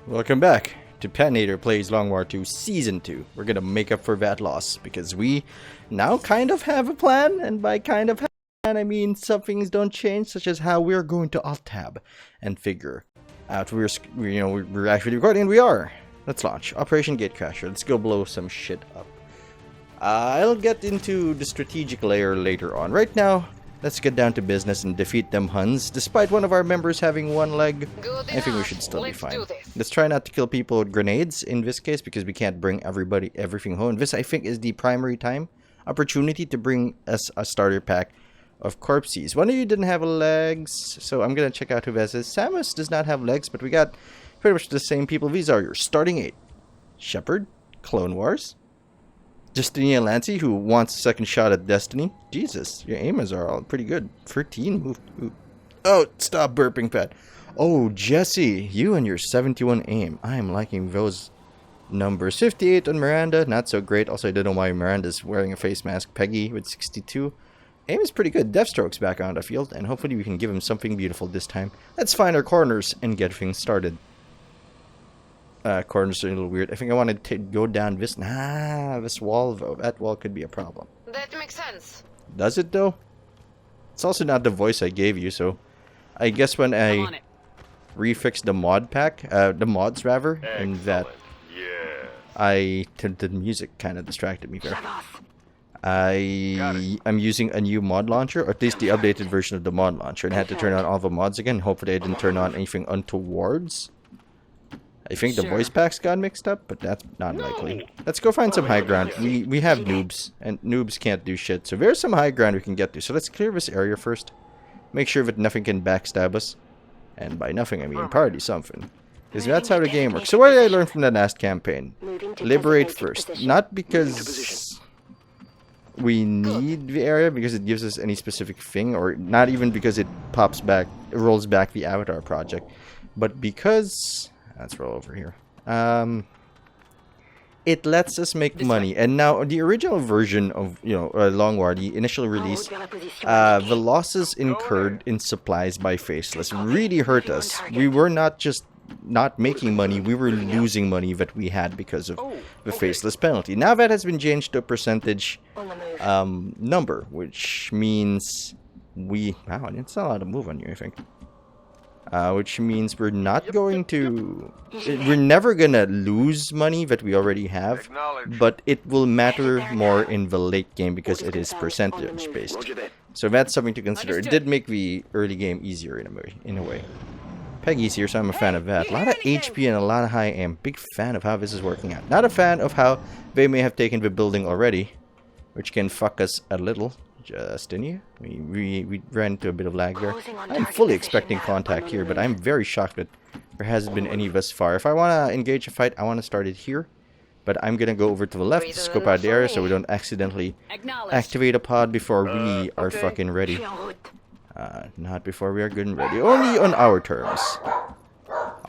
Welcome back to Panator Plays Long War 2 Season 2. We're gonna make up for that loss because we now kind of have a plan, and by kind of have a plan I mean some things don't change, such as how we're going to alt-tab and figure out we're actually recording, and we are. Let's launch Operation Gatecrasher. Let's go blow some shit up. I'll get into the strategic layer later on. Right now, let's get down to business and defeat them Huns. Despite one of our members having one leg, I think we should still be fine. Let's try not to kill people with grenades in this case, because we can't bring everything home. This, I think, is the primary opportunity to bring us a starter pack of corpses. One of you didn't have legs, so I'm gonna check out who this is. Samus does not have legs, but we got pretty much the same people. These are your starting 8. Shepard, Clone Wars, Justinia Lancy, who wants a second shot at Destiny. Jesus, your aimers are all pretty good. 13 move. Ooh. Oh, stop burping, Pat. Oh, Jesse, you and your 71 aim. I am liking those numbers. 58 on Miranda, not so great. Also, I don't know why Miranda's wearing a face mask. Peggy with 62. Aim is pretty good. Deathstroke's back on the field, and hopefully we can give him something beautiful this time. Let's find our corners and get things started. Corners are a little weird. I think I want to go down this. This wall, though. That wall could be a problem. That makes sense. Does it, though? It's also not the voice I gave you, so I guess when I refix the mod pack, the mods rather, and that the music kind of distracted me there. I'm using a new mod launcher, or at least the updated version of the mod launcher, and I had to turn on all the mods again. Hopefully I didn't turn on anything untowards. I think the voice packs got mixed up, but that's not likely. Let's go find some high ground. We have noobs, and noobs can't do shit, so there's some high ground we can get to. So let's clear this area first. Make sure that nothing can backstab us. And by nothing, I mean party something. Because that's how the game works. So what did I learn from the last campaign? Liberate first. Not because we need the area, because it gives us any specific thing, or not even because it rolls back the Avatar project, but because... Let's roll over here. It lets us make money. And now, the original version of, Long War, the initial release, the losses incurred in supplies by Faceless really hurt us. We were not just not making money, we were losing money that we had because of the Faceless penalty. Now that has been changed to a percentage number, which means wow, it's not a lot of move on you, I think. Which means we're not going to... We're never gonna lose money that we already have, but it will matter more in the late game because it is percentage based. So that's something to consider. It did make the early game easier in a way. Peggy's here, so I'm a fan of that. A lot of HP and a lot of high aim. Big fan of how this is working out. Not a fan of how they may have taken the building already, which can fuck us a little. Justinia? We ran into a bit of lag there. I'm fully expecting contact here, but I'm very shocked that there hasn't been any thus far. If I want to engage a fight, I want to start it here. But I'm going to go over to the left to scope out the area so we don't accidentally activate a pod before we are fucking ready. Not before we are good and ready. Only on our terms.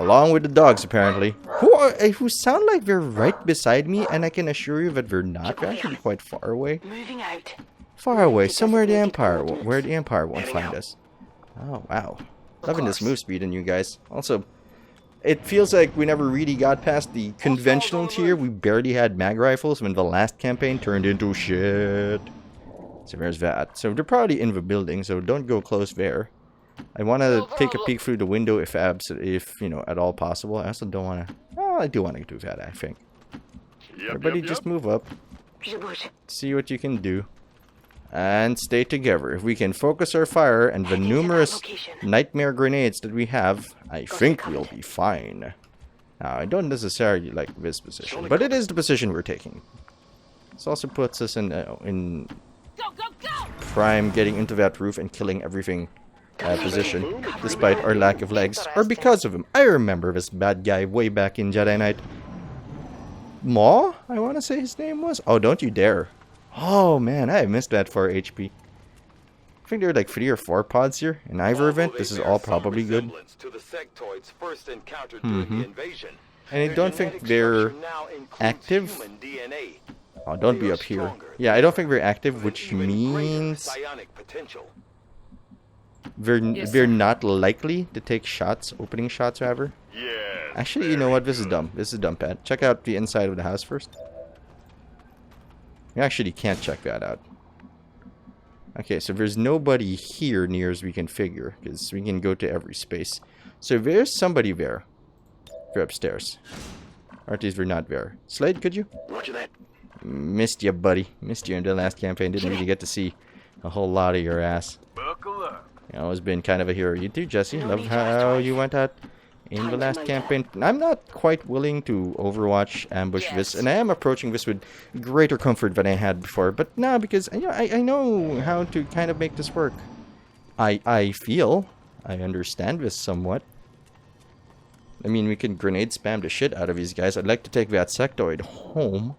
Along with the dogs, apparently. Who sound like they're right beside me, and I can assure you that they're not. They're actually quite far away. Far away, somewhere where the Empire won't find us. Oh, wow. Loving this move speed in you guys. Also, it feels like we never really got past the conventional tier. We barely had mag rifles when the last campaign turned into shit. So there's that. So they're probably in the building, so don't go close there. I want to take a peek through the window if at all possible. I also don't want to... Oh, I do want to do that, I think. Everybody just move up. See what you can do. And stay together. If we can focus our fire and the numerous nightmare grenades that we have, I think we'll be fine. Now, I don't necessarily like this position, but it is the position we're taking. This also puts us in prime getting into that roof and killing everything position, despite our lack of legs, or because of him. I remember this bad guy way back in Jedi Knight. Maw, I want to say his name was? Oh, don't you dare. Oh man, I missed that 4 HP. I think there are like 3 or 4 pods here. In either event, this is all probably good. And I don't think they're active. Oh, don't be up here. Yeah, I don't think they're active, which means they're not likely to take shots, opening shots rather. Actually, you know what? This is dumb. This is dumb, Pat. Check out the inside of the house first. You actually can't check that out. Okay, so there's nobody here near as we can figure, because we can go to every space. So there's somebody there. They're upstairs. Or at least we're not there. Slade, could you? Roger that. Missed you, buddy. Missed you in the last campaign. Didn't really get to see a whole lot of your ass. Buckle up. You always been kind of a hero. You too, Jesse. Love how you went out in the last campaign. I'm not quite willing to Overwatch ambush this, and I am approaching this with greater comfort than I had before. But now, because you know, I know how to kind of make this work. I feel I understand this somewhat. I mean, we can grenade spam the shit out of these guys. I'd like to take that sectoid home.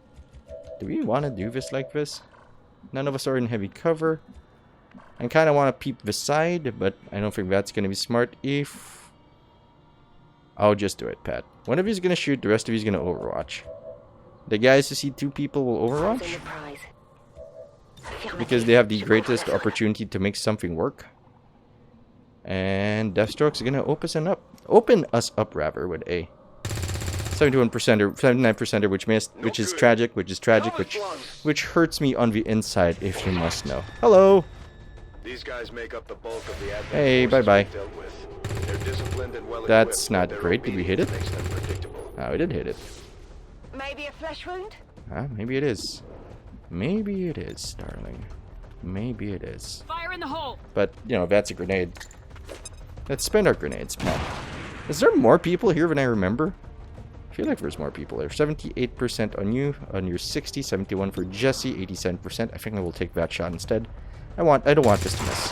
Do we want to do this like this? None of us are in heavy cover. I kind of want to peep the side, but I don't think that's going to be smart if... I'll just do it, Pat. One of you is going to shoot, the rest of you is going to Overwatch. The guys who see two people will Overwatch. Because they have the greatest opportunity to make something work. And Deathstroke's going to open us up rather with a 71% or 79%, which is tragic, which hurts me on the inside, if you must know. Hello. These guys make up the bulk of the advent. Hey, bye-bye. They're disciplined and well That's equipped, not great. Did we hit it? makes them predictable. Oh, we did hit it. Maybe a flesh wound? Maybe it is. Maybe it is, darling. Maybe it is. Fire in the hole. But, you know, that's a grenade. Let's spend our grenades, Pat. Is there more people here than I remember? I feel like there's more people there. 78% on you, on your 60, 71 for Jesse, 87%. I think I will take that shot instead. I don't want this to miss.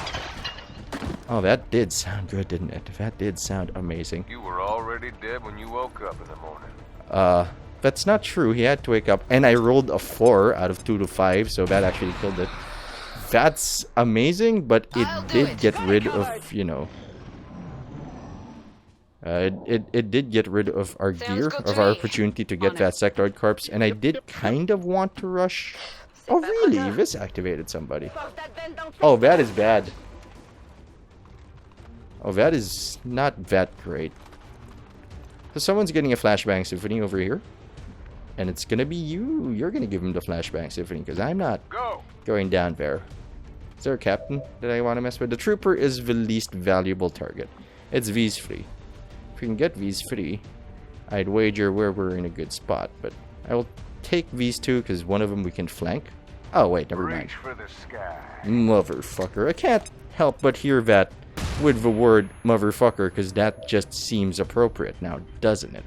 Oh, that did sound good, didn't it? That did sound amazing. You were already dead when you woke up in the morning. That's not true. He had to wake up, and I rolled a 4 out of 2 to 5, so that actually killed it. That's amazing, but it did get rid of, you know... It did get rid of our gear, of our opportunity to get that sectoid corpse, and I did kind of want to rush. Oh, really? This activated somebody. Oh, that is bad. Oh, that is not that great. So someone's getting a flashbang symphony over here. And it's gonna be you. You're gonna give him the flashbang symphony, because I'm not going down there. Is there a captain that I want to mess with? The trooper is the least valuable target. It's V's free. If we can get V's free, I'd wager we're in a good spot. But I will take these two, because one of them we can flank. Oh, wait, never mind. Reach for the sky. Motherfucker. I can't help but hear that with the word motherfucker, because that just seems appropriate now, doesn't it?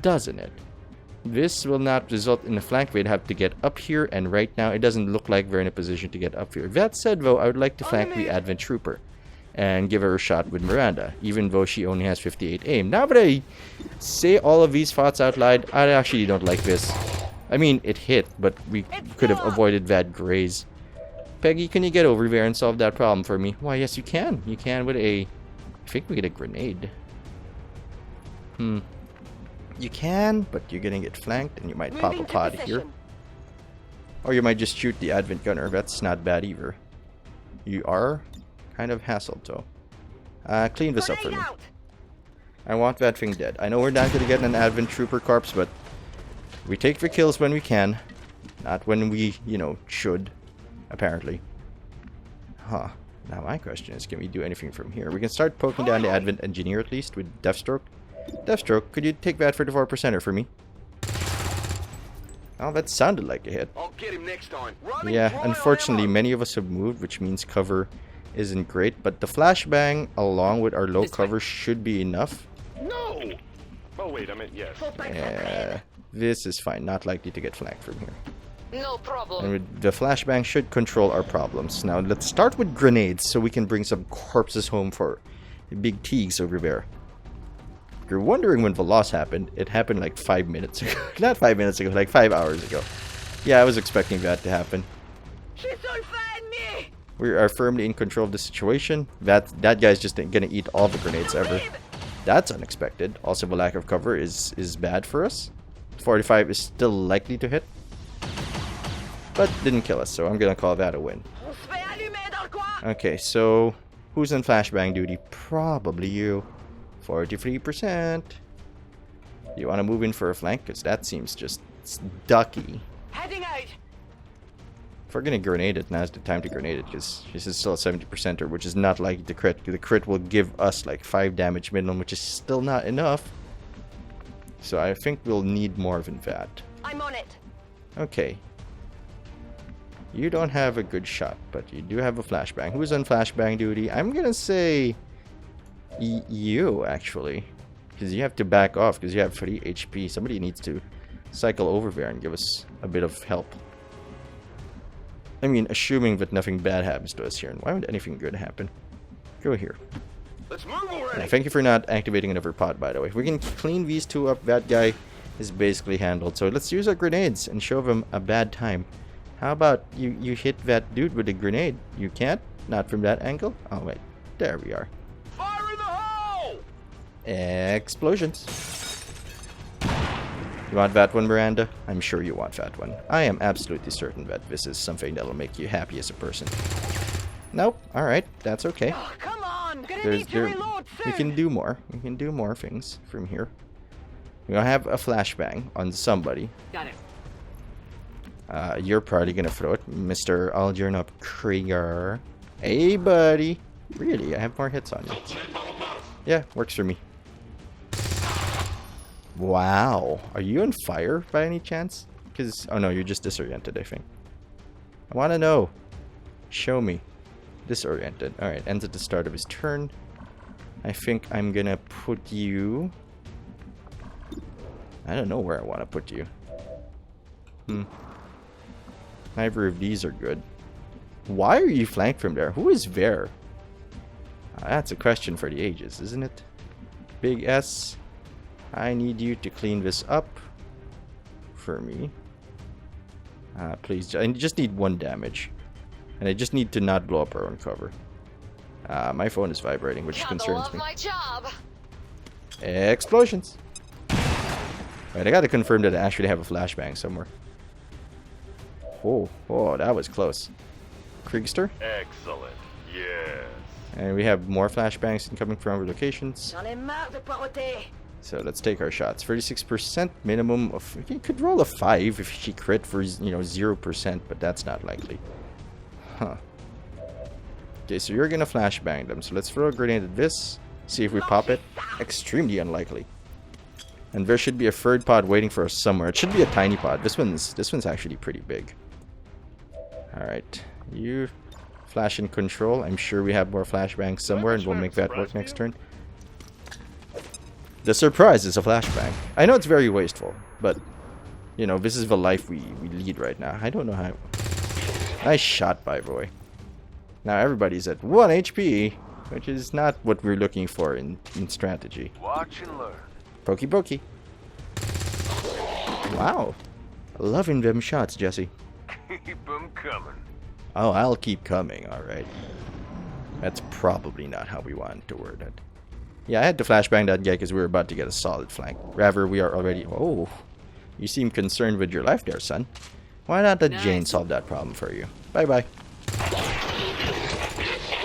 Doesn't it? This will not result in a flank. We'd have to get up here, and right now it doesn't look like we're in a position to get up here. That said, though, I would like to flank the Advent Trooper and give her a shot with Miranda, even though she only has 58 aim. Now that I say all of these thoughts out loud, I actually don't like this. I mean, it hit, but we could have avoided that graze. Peggy, can you get over there and solve that problem for me? Why, yes, you can. You can with a... I think we get a grenade. You can, but you're gonna get flanked, and you might pop a pod here. Or you might just shoot the Advent Gunner. That's not bad either. You are kind of hassled, though. Clean this up for me. I want that thing dead. I know we're not gonna get an Advent Trooper corpse, but we take the kills when we can. Not when we, you know, should. Apparently. Huh. Now my question is, can we do anything from here? We can start poking down the Advent Engineer at least with Deathstroke. Deathstroke, could you take that for the 4%er for me? Oh, that sounded like a hit. I'll get him next time. Yeah, unfortunately, many of us have moved, which means cover isn't great. But the flashbang, along with our low cover, should be enough. No! Oh, wait, I meant yes. Yeah, this is fine. Not likely to get flanked from here. No problem. And with the flashbang should control our problems. Now, let's start with grenades so we can bring some corpses home for the big Teagues over there. If you're wondering when the loss happened, it happened like 5 minutes ago. Not 5 minutes ago, like 5 hours ago. Yeah, I was expecting that to happen. We are firmly in control of the situation. That guy's just gonna eat all the grenades ever. That's unexpected. Also, the lack of cover is bad for us. 45 is still likely to hit. But didn't kill us, so I'm gonna call that a win. Okay, so who's in flashbang duty? Probably you. 43%. You want to move in for a flank? Because that seems just ducky. Heading out. If we're going to grenade it, now's the time to grenade it. Because this is still a 70%er, which is not like the crit. The crit will give us like 5 damage minimum, which is still not enough. So I think we'll need more of Invad. I'm on it. Okay. You don't have a good shot, but you do have a flashbang. Who's on flashbang duty? I'm going to say you, actually. Because you have to back off because you have 3 HP. Somebody needs to cycle over there and give us a bit of help. I mean, assuming that nothing bad happens to us here. And why would anything good happen? Go here. Let's move already. And thank you for not activating another pod, by the way. If we can clean these two up, that guy is basically handled. So let's use our grenades and show them a bad time. How about you hit that dude with a grenade? You can't? Not from that angle? Oh, wait. There we are. Fire in the hole! Explosions. You want that one, Miranda? I'm sure you want that one. I am absolutely certain that this is something that'll make you happy as a person. Nope. Alright. That's okay. Oh, come on. Gonna need to reload soon. We can do more. We can do more things from here. We're gonna have a flashbang on somebody. Got it. You're probably gonna throw it, Mr. Algernon Krieger. Hey, buddy. Really? I have more hits on you. Yeah, works for me. Wow. Are you on fire by any chance? Because, oh no, you're just disoriented, I think. I want to know. Show me. Disoriented. Alright, ends at the start of his turn. I think I'm gonna put you... I don't know where I want to put you. Neither of these are good. Why are you flanked from there? Who is there? That's a question for the ages, isn't it? Big S. I need you to clean this up for me. Please, I just need 1 damage. And I just need to not blow up our own cover. My phone is vibrating, which concerns me. My job. Explosions! Right, I gotta confirm that I actually have a flashbang somewhere. Oh, that was close. Kriegster? Excellent. Yes. And we have more flashbangs incoming from other locations. J'en ai marre de paroter. So let's take our shots. 36% minimum of... You could roll a 5 if she crit for, 0%, but that's not likely. Huh. Okay, so you're gonna flashbang them. So let's throw a grenade at this. See if we pop it. Extremely unlikely. And there should be a 3rd pod waiting for us somewhere. It should be a tiny pod. This one's actually pretty big. Alright. You flash in control. I'm sure we have more flashbangs somewhere and we'll make that work next turn. The surprise is a flashbang. I know it's very wasteful, but this is the life we lead right now. I don't know how. Nice shot, by the way. Now everybody's at 1 HP, which is not what we're looking for in strategy. Watch and learn. Pokey pokey. Wow. Loving them shots, Jesse. Keep them coming. Oh, I'll keep coming, alright. That's probably not how we wanted to word it. Yeah, I had to flashbang that guy because we were about to get a solid flank. Rather, we are already... Oh, you seem concerned with your life there, son. Why not let Jane solve that problem for you? Bye-bye.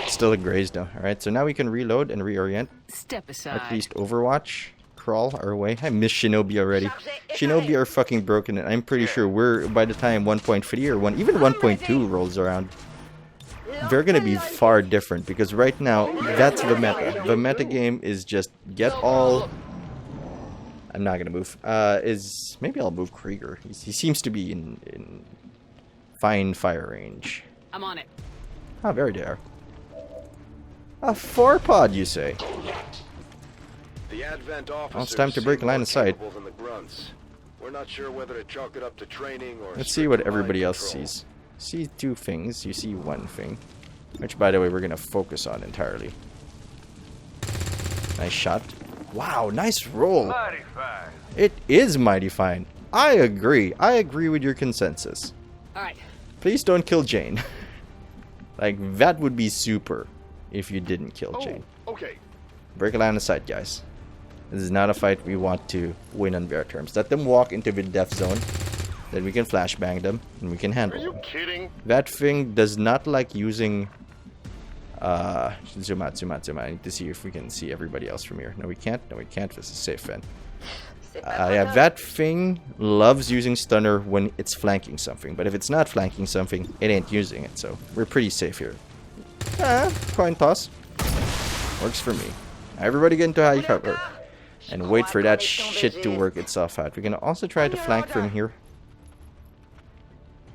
Still a graze, though. Alright, so now we can reload and reorient. Step aside. At least Overwatch. Crawl our way. I miss Shinobi already. Shinobi are fucking broken, and I'm pretty sure we're, by the time 1.3 or even 1.2 rolls around, they're gonna be far different, because right now, that's the meta. The meta game is just get all... I'm not gonna move. Maybe I'll move Krieger. He seems to be in fine fire range. I'm on it. Oh, there they are. A 4-pod, you say? The Advent officers Well, it's time to break seem line more of sight. capable than the grunts. We're not sure whether to chalk it up to training or Let's see what strict everybody mind else control. sees. See 2 things. You see 1 thing. Which, by the way, we're going to focus on entirely. Nice shot. Wow, nice roll. Mighty fine. It is mighty fine. I agree. I agree with your consensus. Alright. Please don't kill Jane. Like, that would be super if you didn't kill Jane. Okay. Break a line of sight, guys. This is not a fight we want to win on their terms. Let them walk into the death zone. Then we can flashbang them, and we can handle Are you them. kidding? That thing does not like using... zoom out, zoom out, zoom out. I need to see if we can see everybody else from here. No, we can't. No, we can't. This is safe, then. Yeah, that thing loves using stunner when it's flanking something, but if it's not flanking something, it ain't using it, so we're pretty safe here. Coin toss. Works for me. Everybody get into high cover. And wait for that shit to work itself out. We're gonna also try to flank from here.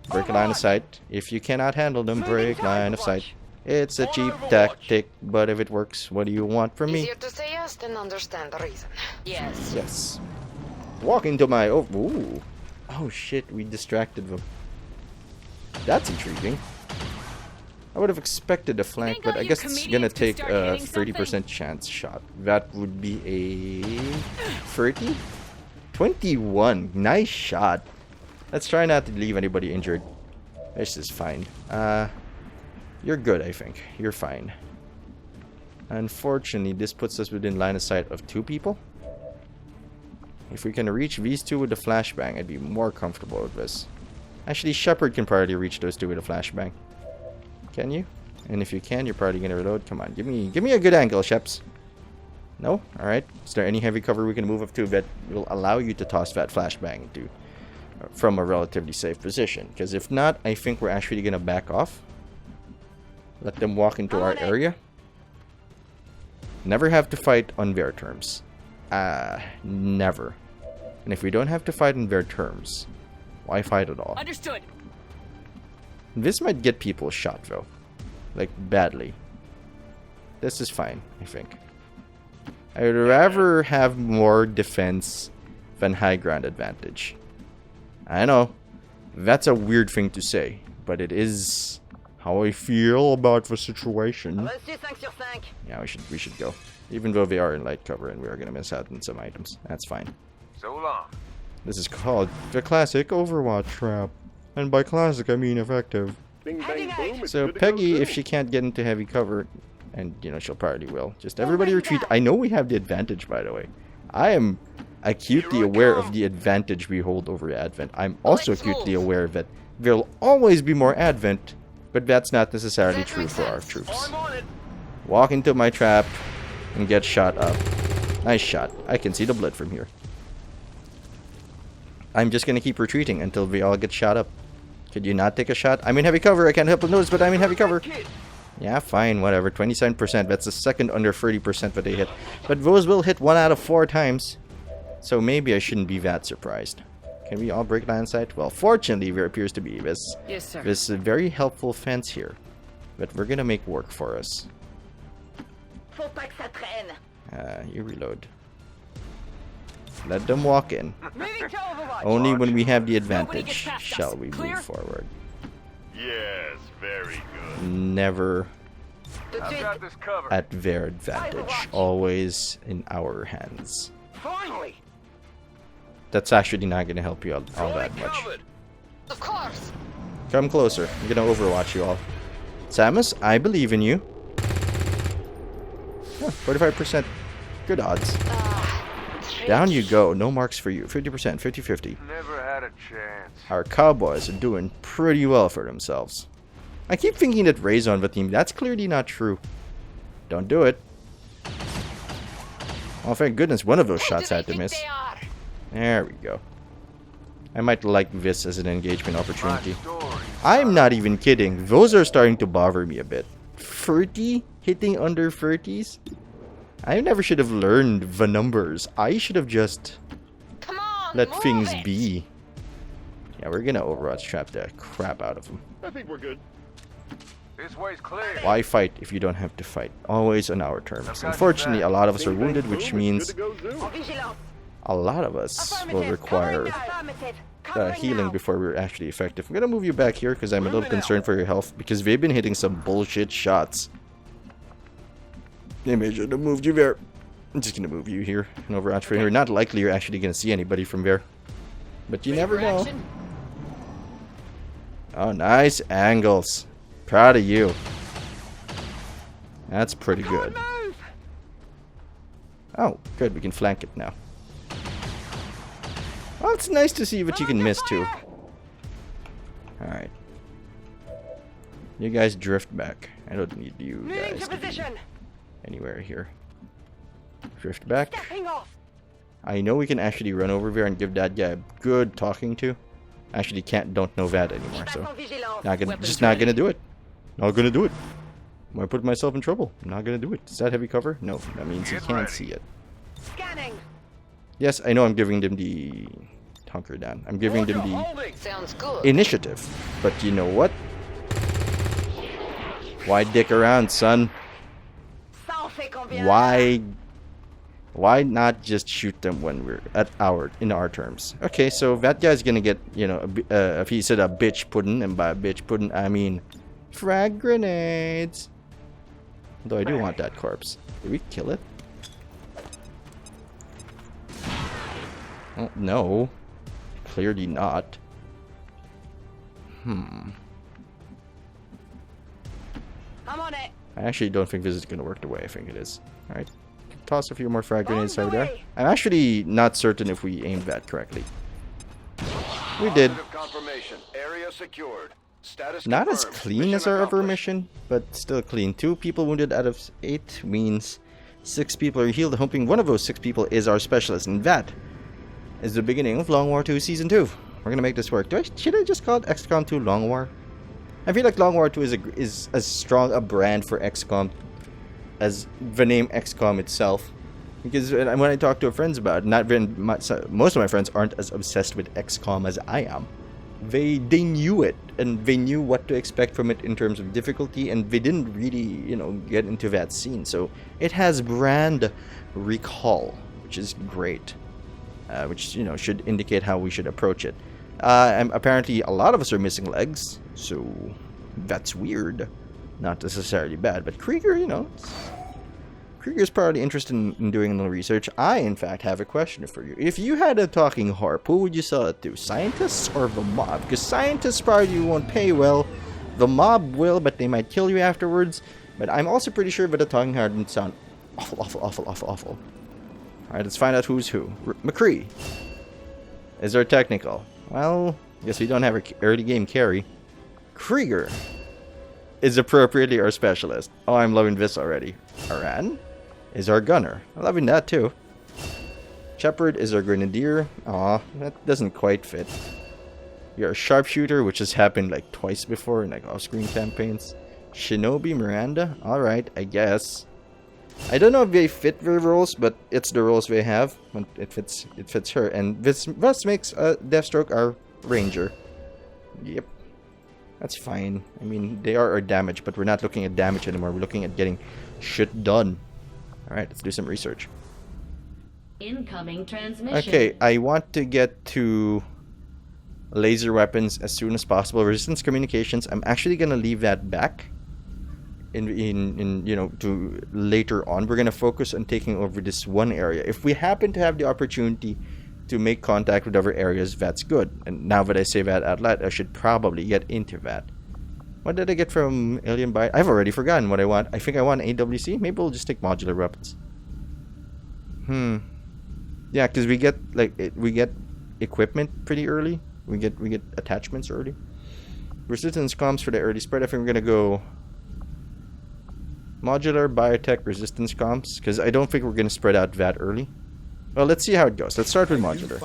Break a line of sight. If you cannot handle them, break line of sight. It's a cheap tactic, but if it works, what do you want from me? Easier to say yes than understand the reason. Yes. Yes. Walk into my... Oh, ooh. Oh shit, we distracted them. That's intriguing. I would have expected a flank, but I guess it's gonna take a 30% chance shot. That would be a 30? 21. Nice shot. Let's try not to leave anybody injured. This is fine. You're good, I think. You're fine. Unfortunately, this puts us within line of sight of 2 people. If we can reach these 2 with the flashbang, I'd be more comfortable with this. Actually, Shepard can probably reach those 2 with a flashbang. Can you? And if you can, you're probably gonna reload. Come on, give me a good angle, Sheps. No? Alright. Is there any heavy cover we can move up to that will allow you to toss that flashbang into from a relatively safe position? Because if not, I think we're actually gonna back off. Let them walk into our area. Never have to fight on their terms. Never. And if we don't have to fight on their terms, why fight at all? Understood. This might get people shot, though. Like, badly. This is fine, I think. I would rather have more defense than high ground advantage. I know. That's a weird thing to say, but it is how I feel about the situation. Yeah, we should go. Even though they are in light cover and we are going to miss out on some items. That's fine. So long. This is called the classic Overwatch trap. And by classic, I mean effective. Bing, bang, boom. It's So good to go Peggy, if zoom. she can't get into heavy cover, and you know she'll probably will, just everybody retreat. I know we have the advantage, by the way. I am acutely aware of the advantage we hold over Advent. I'm also acutely aware that there'll always be more Advent, but that's not necessarily true for our troops. Walk into my trap and get shot up. Nice shot. I can see the blood from here. I'm just gonna keep retreating until we all get shot up. Could you not take a shot? I'm in heavy cover. I can't help but notice, but I'm in heavy cover. Yeah, fine, whatever. 27%. That's the second under 30% that they hit. But those will hit 1 out of 4 times. So maybe I shouldn't be that surprised. Can we all break line sight? Well, fortunately, there appears to be this very helpful fence here that we're gonna make work for us. You reload. Let them walk in. Only when we have the advantage shall we move forward. Yes, very good. Never I've got this covered. at their advantage. Always in our hands. Finally. That's actually not going to help you all that much. Of course. Come closer. I'm going to overwatch you all. Samus, I believe in you. Huh, 45%. Good odds. Down you go. No marks for you. 50%, 50-50. Never had a chance. Our cowboys are doing pretty well for themselves. I keep thinking that Ray's on the team. That's clearly not true. Don't do it. Oh, thank goodness one of those shots had to miss. There we go. I might like this as an engagement opportunity. I'm not even kidding. Those are starting to bother me a bit. 30? Hitting under 30s? I never should have learned the numbers. I should have just let things be. Yeah, we're gonna Overwatch trap the crap out of them. I think we're good. This way's clear. Why fight if you don't have to fight? Always on our terms. Unfortunately, a lot of us are wounded, which means a lot of us will require healing before we're actually effective. I'm gonna move you back here because I'm a little concerned for your health because they've been hitting some bullshit shots. Maybe I should have moved you there. I'm just gonna move you here and Overwatch from here. Not likely you're actually gonna see anybody from there, but you never know. Oh, nice angles. Proud of you. That's pretty good. Oh, good. We can flank it now. Well, it's nice to see what you can miss too. Alright. You guys drift back. I don't need you guys to be anywhere here. Drift back. I know we can actually run over there and give that guy a good talking to. Actually, don't know that anymore, so just not gonna do it. Not gonna do it. I'm gonna put myself in trouble. I'm not gonna do it. Is that heavy cover? No, that means he can't see it. Scanning. Yes, I know I'm giving them the hunker down. I'm giving them the Sounds good. initiative. But you know what? Why dick around, son? Ça en fait combien? Why not just shoot them when we're in our terms? Okay, so that guy's gonna get, you know, if he said a bitch pudding, and by bitch pudding I mean frag grenades. Though I do want that corpse. Did we kill it? Oh, no. Clearly not. I'm on it. I actually don't think this is going to work the way I think it is. Alright. Toss a few more frag grenades over there. I'm actually not certain if we aimed that correctly. We did. Positive confirmation. Area secured. Status Not as confirmed. clean as our other accomplished. mission, but still clean. 2 people wounded out of 8 means 6 people are healed, hoping one of those 6 people is our specialist. And that is the beginning of Long War 2 Season 2. We're gonna make this work. Should I just call it XCOM 2 Long War? I feel like Long War 2 is as strong a brand for XCOM as the name XCOM itself. Because when I talk to friends about it, most of my friends aren't as obsessed with XCOM as I am. They knew it, and they knew what to expect from it in terms of difficulty, and they didn't really, you know, get into that scene. So it has brand recall, which is great, which, you know, should indicate how we should approach it. And apparently a lot of us are missing legs, so that's weird. Not necessarily bad, but Krieger, you know, Krieger's probably interested in doing a little research. I, in fact, have a question for you. If you had a talking harp, who would you sell it to? Scientists or the mob? Because scientists probably won't pay well. The mob will, but they might kill you afterwards. But I'm also pretty sure that a talking harp would sound awful. Alright, let's find out who's who. McCree is our technical. Well, guess we don't have an early game carry. Krieger is appropriately our specialist. Oh, I'm loving this already. Aran is our gunner. I'm loving that too. Shepherd is our grenadier. Aw, that doesn't quite fit. You're a sharpshooter, which has happened like twice before in like off-screen campaigns. Shinobi Miranda. Alright, I guess. I don't know if they fit their roles, but it's the roles they have. It fits her. And this makes Deathstroke our ranger. Yep. That's fine. I mean, they are our damage, but we're not looking at damage anymore. We're looking at getting shit done. Alright, let's do some research. Incoming transmission. Okay, I want to get to laser weapons as soon as possible. Resistance communications, I'm actually gonna leave that back in you know, to later on. We're gonna focus on taking over this one area. If we happen to have the opportunity to make contact with other areas, that's good. And now that I say that out loud, I should probably get into that. What did I get from Alien Byte? I've already forgotten what I want. I think I want AWC. Maybe we'll just take modular weapons. Yeah, because we get equipment pretty early. We get attachments early. Resistance comms for the early spread. I think we're gonna go modular biotech resistance comms, because I don't think we're gonna spread out that early. Well, let's see how it goes. Let's start with modular,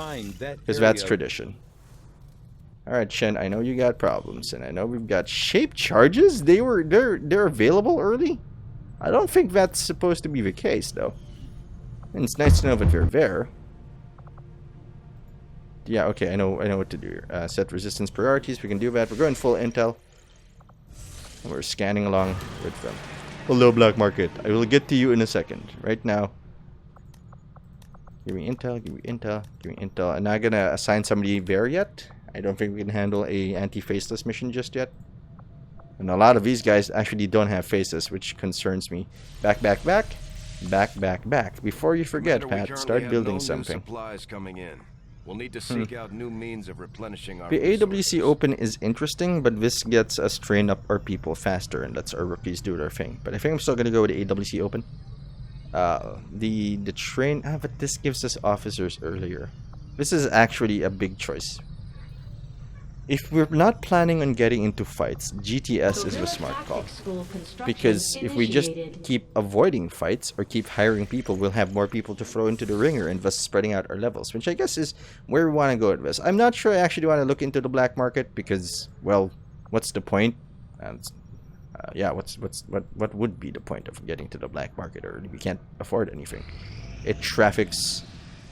because that's tradition. Alright, Shen, I know you got problems, and I know we've got shape charges. They're available early? I don't think that's supposed to be the case, though. And it's nice to know that they're there. Yeah, okay, I know what to do here. Set resistance priorities, we can do that. We're going full intel. And we're scanning along with them. Hello, Black Market. I will get to you in a second. Right now. Give me intel, give me intel, give me intel. I'm not gonna assign somebody there yet. I don't think we can handle a anti-faceless mission just yet. And a lot of these guys actually don't have faces, which concerns me. Back. Before you forget, Pat, start building something. Supplies coming in. We'll need to seek out new means of replenishing our The AWC resources. Open is interesting, but this gets us train up our people faster and lets our rookies do their thing. But I think I'm still gonna go with the AWC Open. The train, but this gives us officers earlier. This is actually a big choice. if we're not planning on getting into fights, GTS is the smart call. Because if we just keep avoiding fights or keep hiring people, we'll have more people to throw into the ringer and thus spreading out our levels, which I guess is where we want to go at this. I'm not sure I actually want to look into the black market because, well, what's the point? Yeah, what would be the point of getting to the black market? Or we can't afford anything. It traffics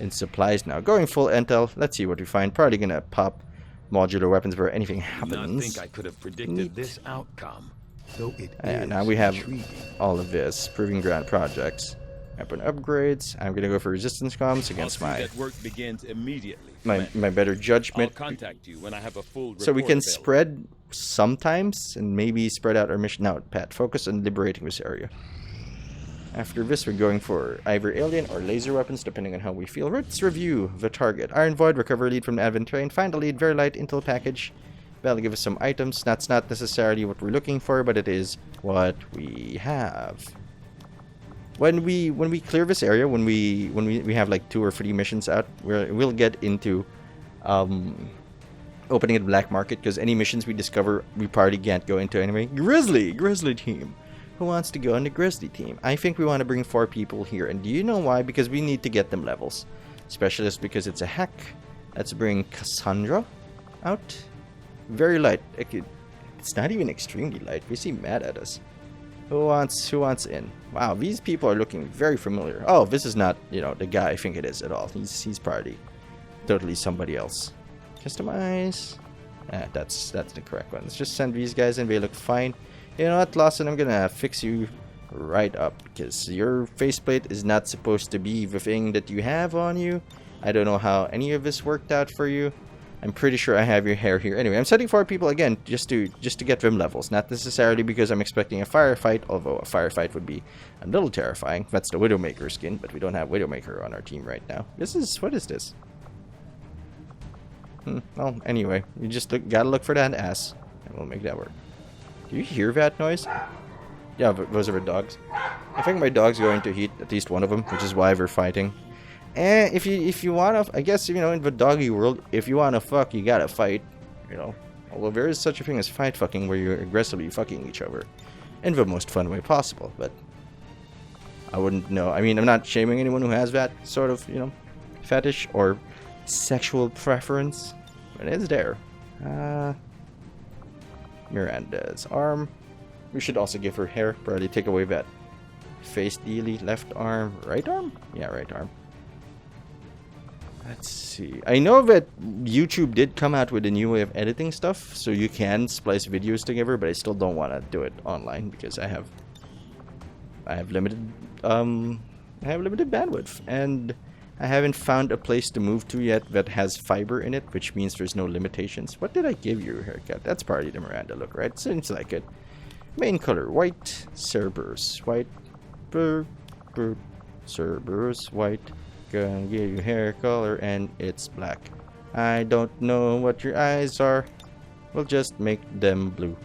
in supplies now. Going full intel. Let's see what we find. Probably gonna pop modular weapons where anything happens. Not think I could have predicted this outcome. So it and now we have all of this proving ground projects, weapon upgrades. I'm gonna go for resistance comms against my that work begins immediately. my better judgment. I'll contact you when I have a full So we can report available. spread sometimes and maybe spread out our mission. Now, Pat, focus on liberating this area. After this, we're going for either alien or laser weapons, depending on how we feel. Let's review the target. Iron Void, recover lead from the advent train. Find a lead, very light intel package. That'll give us some items. That's not necessarily what we're looking for, but it is what we have. When we clear this area, when we have like 2 or 3 missions out, we'll get into opening the black market, because any missions we discover we probably can't go into anyway. Grizzly team. Who wants to go on the Grizzly team? I think we want to bring 4 people here. And do you know why? Because we need to get them levels. Specialist because it's a hack. Let's bring Cassandra out. Very light. It's not even extremely light. They seem mad at us. Who wants in? Wow, these people are looking very familiar. Oh, this is not, you know, the guy I think it is at all. He's probably totally somebody else. Customize. That's the correct one. Let's just send these guys in. They look fine. You know what, Lawson, I'm gonna fix you right up, because your faceplate is not supposed to be the thing that you have on you. I don't know how any of this worked out for you. I'm pretty sure I have your hair here. Anyway, I'm setting 4 people again just to get them levels. Not necessarily because I'm expecting a firefight, although a firefight would be a little terrifying. That's the Widowmaker skin, but we don't have Widowmaker on our team right now. What is this? Well, anyway, you just gotta look for that ass, and we'll make that work. Do you hear that noise? Yeah, those are the dogs. I think my dog's going to hit at least one of them, which is why we're fighting. And if you wanna, I guess, you know, in the doggy world, if you wanna fuck, you gotta fight. You know, although there is such a thing as fight fucking, where you're aggressively fucking each other in the most fun way possible. But I wouldn't know. I mean, I'm not shaming anyone who has that sort of, you know, fetish or sexual preference, but it's there. Miranda's arm. We should also give her hair. Probably take away that face dealy. Left arm. Right arm? Yeah, right arm. Let's see. I know that YouTube did come out with a new way of editing stuff, so you can splice videos together, but I still don't want to do it online because I have limited bandwidth, and I haven't found a place to move to yet that has fiber in it, which means there's no limitations. What did I give you, haircut? That's probably the Miranda look, right? Seems like it. Main color, white. Cerberus, white. Cerberus, white. Gonna give you hair color, and it's black. I don't know what your eyes are. We'll just make them blue.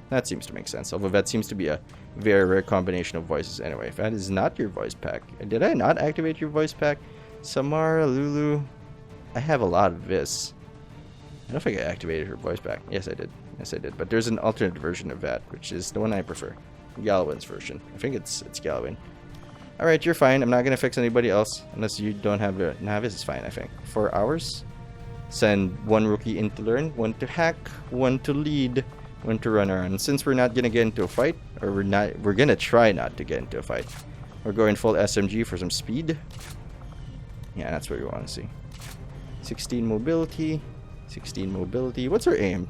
That seems to make sense, although that seems to be a very rare combination of voices anyway. If that is not your voice pack. Did I not activate your voice pack? Samara, Lulu. I have a lot of this. I don't think I activated her voice pack. Yes, I did. Yes, I did. But there's an alternate version of that, which is the one I prefer. Galwin's version. I think it's Galwin. Alright, you're fine. I'm not going to fix anybody else unless you don't have it. Nah, this is fine, I think. 4 hours. Send 1 rookie in to learn, 1 to hack, 1 to lead, 1 to run around. Since we're not going to get into a fight, or we're going to try not to get into a fight. We're going full SMG for some speed. Yeah, that's what we want to see. 16 mobility. 16 mobility. What's her aim?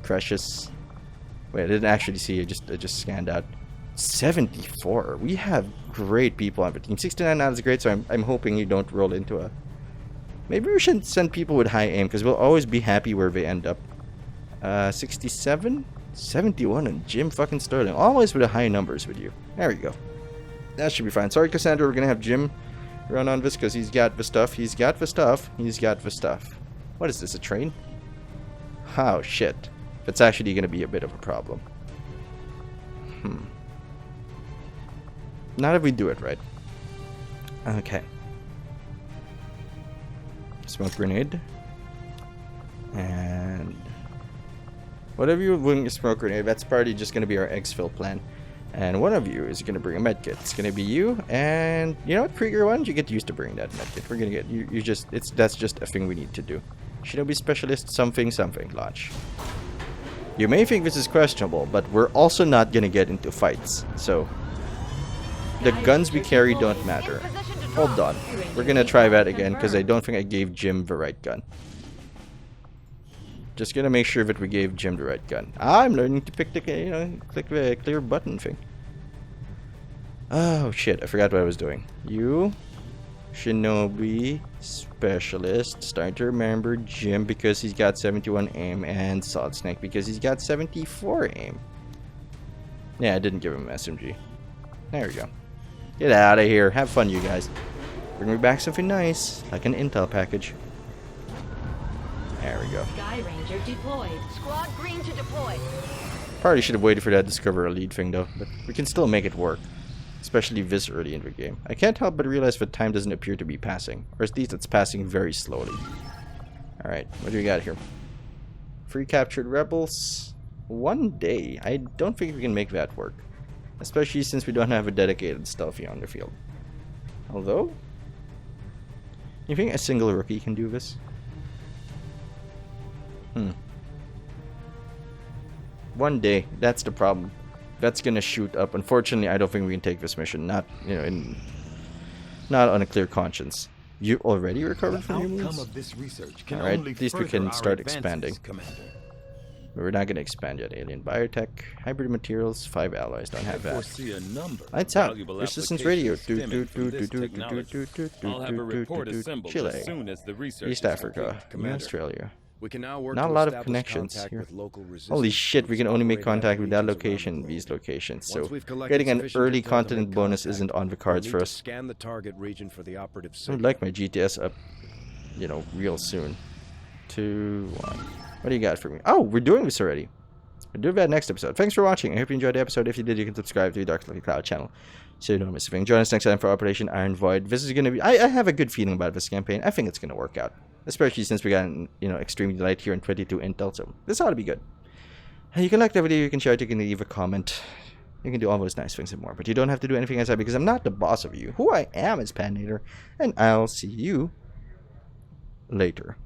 Precious. Wait, I didn't actually see it. I just scanned out. 74. We have great people on the team. 69 now is great, so I'm hoping you don't roll into a... Maybe we should send people with high aim, because we'll always be happy where they end up. 67? 71 and Jim fucking Sterling. Always with the high numbers with you. There we go. That should be fine. Sorry, Cassandra, we're going to have Jim run on this, because he's got the stuff. He's got the stuff. He's got the stuff. What is this, a train? Oh, shit. That's actually going to be a bit of a problem. Not if we do it right. Okay. Smoke grenade. And Whatever you bring a smoke grenade, that's probably just gonna be our exfil plan. And one of you is gonna bring a medkit. It's gonna be you, and you know what, Krieger, why don't you get used to bringing that medkit? We're gonna get you just that's just a thing we need to do. Shinobi specialist something launch. You may think this is questionable, but we're also not gonna get into fights. So the guns we carry don't matter. Hold on. We're gonna try that again because I don't think I gave Jim the right gun. Just gonna make sure that we gave Jim the right gun. I'm learning to pick the, click the clear button thing. Oh shit, I forgot what I was doing. You, Shinobi, Specialist, starting to remember Jim because he's got 71 aim, and Solid Snake because he's got 74 aim. Yeah, I didn't give him SMG. There we go. Get out of here. Have fun, you guys. Bring me back something nice, like an intel package. There we go. Sky Ranger deployed. Squad green to deploy. Probably should have waited for that discover a lead thing though, but we can still make it work. Especially this early in the game. I can't help but realize that time doesn't appear to be passing. Or at least it's passing very slowly. Alright, what do we got here? Free captured rebels. 1 day. I don't think we can make that work. Especially since we don't have a dedicated stealthy on the field. Although, you think a single rookie can do this? 1 day, that's the problem. That's gonna shoot up. Unfortunately, I don't think we can take this mission. Not, not on a clear conscience. You already recovered from your wounds? Alright, at least we can start expanding. But we're not gonna expand yet. Alien biotech, hybrid materials, 5 allies. Don't have that. Lights out. Resistance radio. Chile, East Africa, Australia. We can now work Not to a lot of establish connections contact here. with local resistance Holy shit, we can only make operating contact in with that regions around location, the these locations. So Once we've collected getting an sufficient early intel to continent make bonus contact, isn't on the we'll cards need for to us. Scan the target region for the operative I signal. would like my GTS up, real soon. 2, 1. What do you got for me? Oh, we're doing this already. We'll do that next episode. Thanks for watching. I hope you enjoyed the episode. If you did, you can subscribe to the Dark Lucky Cloud channel so you don't miss a thing. Join us next time for Operation Iron Void. This is going to be... I have a good feeling about this campaign. I think it's going to work out. Especially since we got an, extremely light here in 22 intel, so this ought to be good. And you can like the video, you can share it, you can leave a comment. You can do all those nice things and more. But you don't have to do anything as I, because I'm not the boss of you. Who I am is Panator. And I'll see you later.